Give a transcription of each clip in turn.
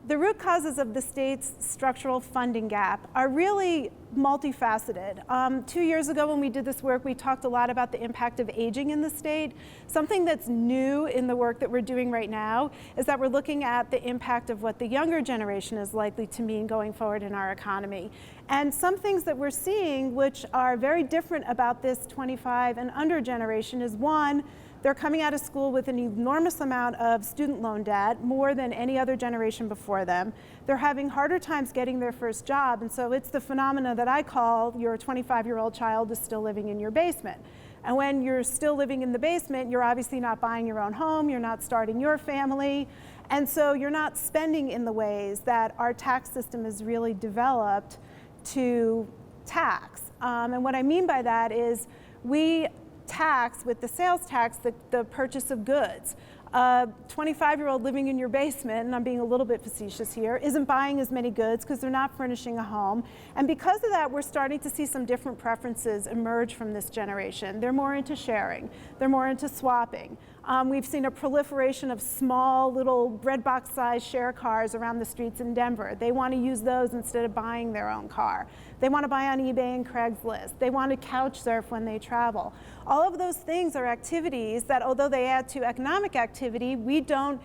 The root causes of the state's structural funding gap are really multifaceted. 2 years ago when we did this work, we talked a lot about the impact of aging in the state. Something that's new in the work that we're doing right now is that we're looking at the impact of what the younger generation is likely to mean going forward in our economy. And some things that we're seeing which are very different about this 25 and under generation is, one, they're coming out of school with an enormous amount of student loan debt, more than any other generation before them. They're having harder times getting their first job, and so it's the phenomena that I call your 25-year-old child is still living in your basement. And when you're still living in the basement, you're obviously not buying your own home, you're not starting your family, and so you're not spending in the ways that our tax system is really developed to tax. And what I mean by that is we tax with the sales tax the purchase of goods. A 25-year-old living in your basement, and I'm being a little bit facetious here, isn't buying as many goods because they're not furnishing a home. And because of that, we're starting to see some different preferences emerge from this generation. They're more into sharing. They're more into swapping. We've seen a proliferation of small little bread box sized share cars around the streets in Denver. They want to use those instead of buying their own car. They want to buy on eBay and Craigslist. They want to couch surf when they travel. All of those things are activities that, although they add to economic activity, we don't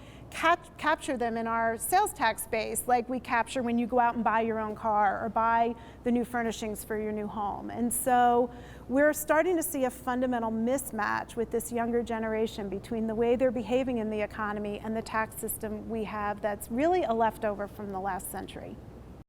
capture them in our sales tax base like we capture when you go out and buy your own car or buy the new furnishings for your new home. And so we're starting to see a fundamental mismatch with this younger generation between the way they're behaving in the economy and the tax system we have that's really a leftover from the last century.